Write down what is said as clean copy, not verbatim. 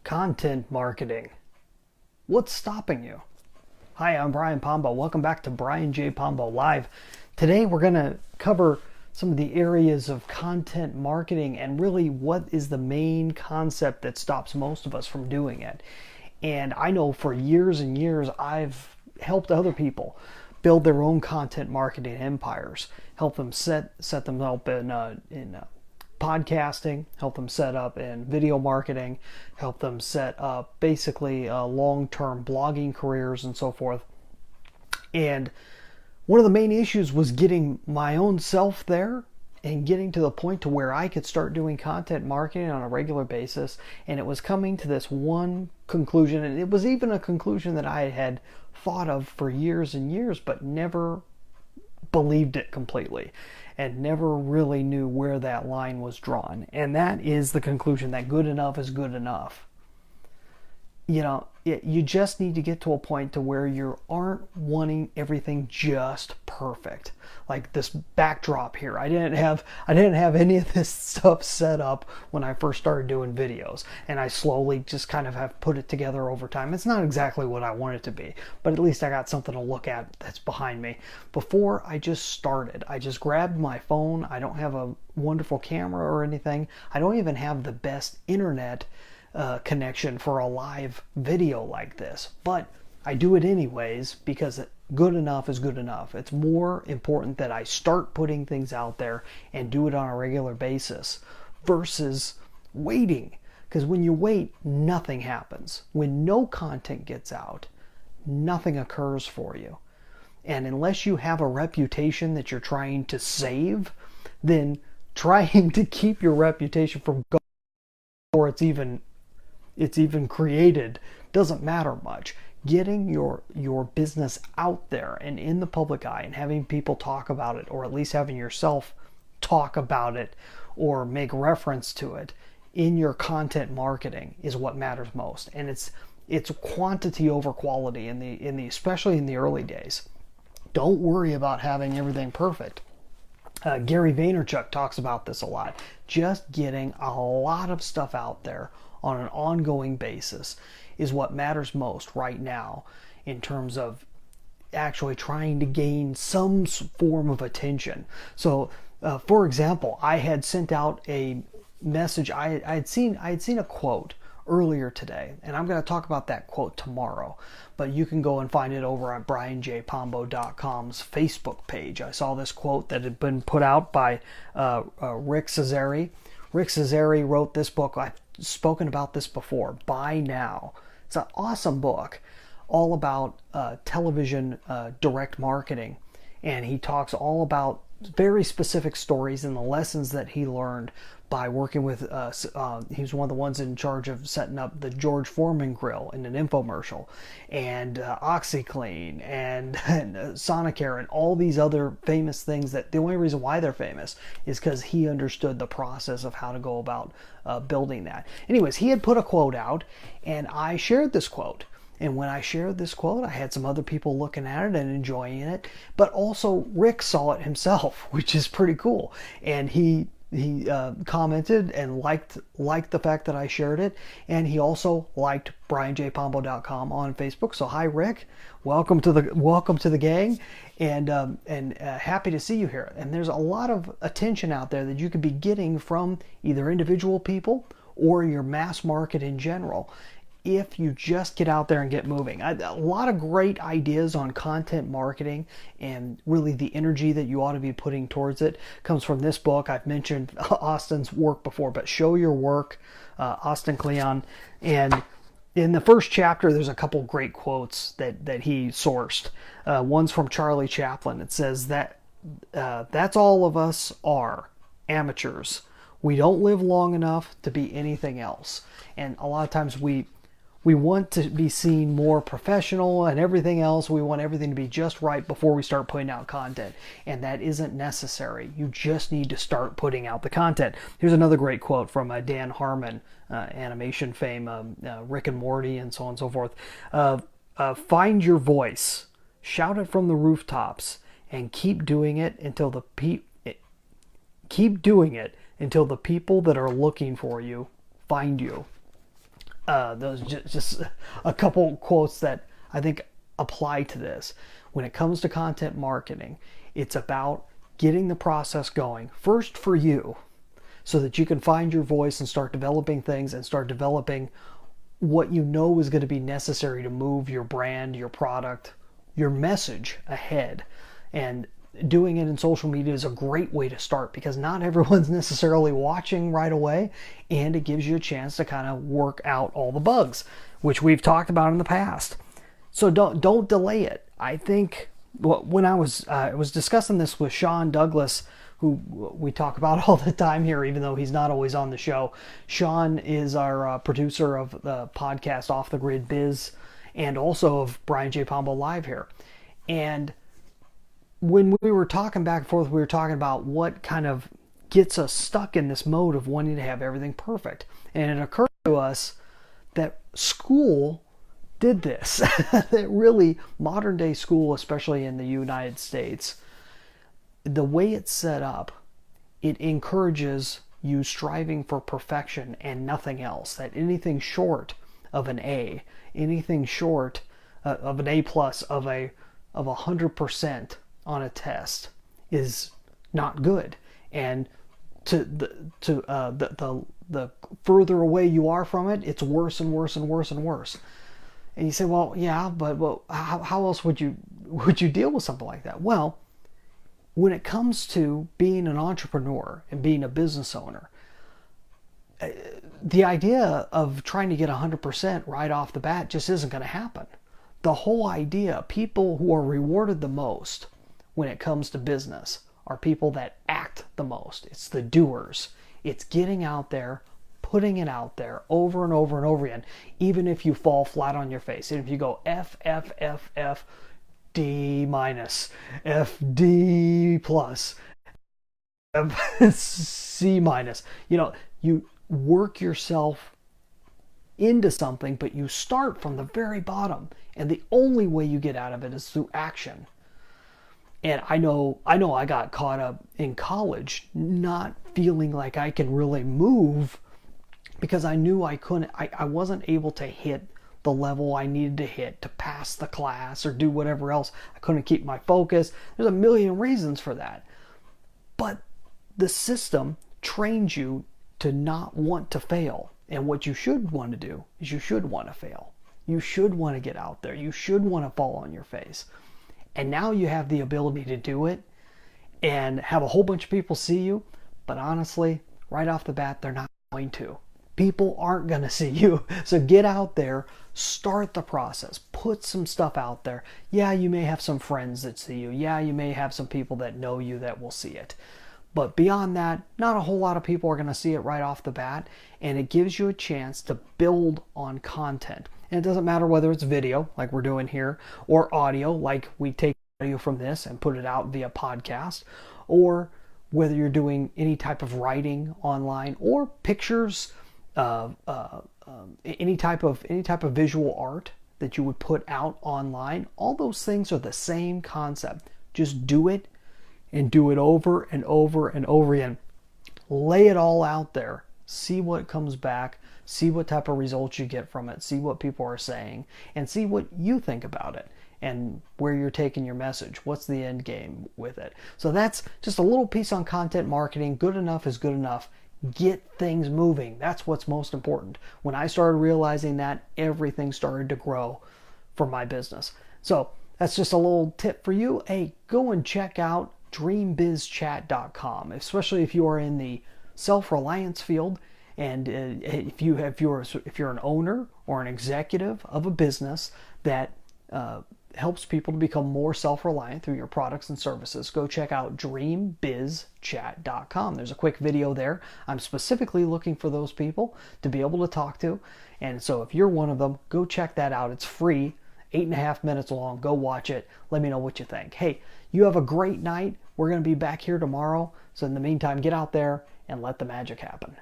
Content marketing. What's stopping you? Hi, I'm Brian Pombo. Welcome back to Brian J. Pombo Live. Today we're going to cover some of the areas of content marketing and really what is the main concept that stops most of us from doing it. And I know for years and years I've helped other people build their own content marketing empires, help them set them up in podcasting, help them set up in video marketing, help them set up basically long-term blogging careers and so forth. And one of the main issues was getting my own self there and getting to the point to where I could start doing content marketing on a regular basis. And it was coming to this one conclusion, and it was even a conclusion that I had thought of for years and years, but never believed it completely and never really knew where that line was drawn. And that is the conclusion that good enough is good enough. You just need to get to a point to where you aren't wanting everything just perfect. Like this backdrop here, I didn't have any of this stuff set up when I first started doing videos, and I slowly just kind of have put it together over time. It's not exactly what I want it to be, but at least I got something to look at that's behind me. Before I just started, I just grabbed my phone. I don't have a wonderful camera or anything. I don't even have the best internet connection for a live video like this, but I do it anyways because good enough is good enough. It's more important that I start putting things out there and do it on a regular basis versus waiting, because when you wait, nothing happens. When no content gets out, nothing occurs for you. And unless you have a reputation that you're trying to save, then trying to keep your reputation from going before it's even created doesn't matter much. Getting your business out there and in the public eye and having people talk about it, or at least having yourself talk about it or make reference to it in your content marketing is what matters most. And it's quantity over quality in the especially in the early days. Don't worry about having everything perfect. Gary Vaynerchuk talks about this a lot. Just getting a lot of stuff out there on an ongoing basis is what matters most right now in terms of actually trying to gain some form of attention. So, for example, I had sent out a message. I had seen a quote earlier today, and I'm going to talk about that quote tomorrow. But you can go and find it over on brianjpombo.com's Facebook page. I saw this quote that had been put out by Rick Cesare. Rick Cesare wrote this book. I've spoken about this before, Buy Now. It's an awesome book all about television direct marketing. And he talks all about very specific stories and the lessons that he learned by working with he was one of the ones in charge of setting up the George Foreman grill in an infomercial, and OxyClean and Sonicare and all these other famous things that the only reason why they're famous is because he understood the process of how to go about building that. Anyways, he had put a quote out, and I shared this quote. And when I shared this quote, I had some other people looking at it and enjoying it, but also Rick saw it himself, which is pretty cool. And he commented and liked the fact that I shared it, and he also liked brianjpombo.com on Facebook. So hi, Rick, welcome to the gang, and happy to see you here. And there's a lot of attention out there that you could be getting from either individual people or your mass market in general, if you just get out there and get moving. A lot of great ideas on content marketing and really the energy that you ought to be putting towards it comes from this book. I've mentioned Austin's work before, but Show Your Work, Austin Kleon. And in the first chapter, there's a couple great quotes that he sourced. One's from Charlie Chaplin. It says that that's all of us are, amateurs. We don't live long enough to be anything else. And a lot of times we want to be seen more professional and everything else. We want everything to be just right before we start putting out content. And that isn't necessary. You just need to start putting out the content. Here's another great quote from Dan Harmon, animation fame, Rick and Morty, and so on and so forth. Find your voice, shout it from the rooftops, and keep doing it until the people that are looking for you find you. those just a couple quotes that I think apply to this. When it comes to content marketing, it's about getting the process going first for you so that you can find your voice and start developing things and start developing what you know is going to be necessary to move your brand, your product, your message ahead. And doing it in social media is a great way to start because not everyone's necessarily watching right away, and it gives you a chance to kind of work out all the bugs, which we've talked about in the past. So don't delay it. I think when I was discussing this with Sean Douglas, who we talk about all the time here, even though he's not always on the show. Sean is our producer of the podcast Off the Grid Biz, and also of Brian J. Pombo Live here. And when we were talking back and forth, we were talking about what kind of gets us stuck in this mode of wanting to have everything perfect. And it occurred to us that school did this. That really, modern day school, especially in the United States, the way it's set up, it encourages you striving for perfection and nothing else. That anything short of an A, anything short of an A plus, of 100% on a test is not good. And the further away you are from it, it's worse and worse and worse and worse. And you say, well, yeah, but how else would you deal with something like that? Well, when it comes to being an entrepreneur and being a business owner, the idea of trying to get 100% right off the bat just isn't going to happen. The whole idea, people who are rewarded the most when it comes to business are people that act the most. It's the doers. It's getting out there, putting it out there over and over and over again, even if you fall flat on your face. And if you go F, F, F, F, D minus, F, D plus, F, C minus, you work yourself into something, but you start from the very bottom. And the only way you get out of it is through action. And I know I got caught up in college not feeling like I can really move because I knew I wasn't able to hit the level I needed to hit to pass the class or do whatever else. I couldn't keep my focus. There's a million reasons for that. But the system trains you to not want to fail. And what you should want to do is you should want to fail. You should want to get out there. You should want to fall on your face. And now you have the ability to do it and have a whole bunch of people see you. But honestly, right off the bat, they're not going to. People aren't going to see you. So get out there, start the process, put some stuff out there. Yeah, you may have some friends that see you. Yeah, you may have some people that know you that will see it. But beyond that, not a whole lot of people are going to see it right off the bat. And it gives you a chance to build on content. And it doesn't matter whether it's video, like we're doing here, or audio, like we take audio from this and put it out via podcast, or whether you're doing any type of writing online or pictures, any type of visual art that you would put out online. All those things are the same concept. Just do it and do it over and over and over again. Lay it all out there. See what comes back. See what type of results you get from it. See what people are saying. And see what you think about it. And where you're taking your message. What's the end game with it? So that's just a little piece on content marketing. Good enough is good enough. Get things moving. That's what's most important. When I started realizing that, everything started to grow for my business. So that's just a little tip for you. Hey, go and check out dreambizchat.com, especially if you are in the self-reliance field. And if you're an owner or an executive of a business that helps people to become more self-reliant through your products and services, go check out dreambizchat.com. There's a quick video there. I'm specifically looking for those people to be able to talk to. And so if you're one of them, go check that out. It's free, 8.5 minutes long. Go watch it. Let me know what you think. Hey, you have a great night. We're going to be back here tomorrow. So in the meantime, get out there and let the magic happen.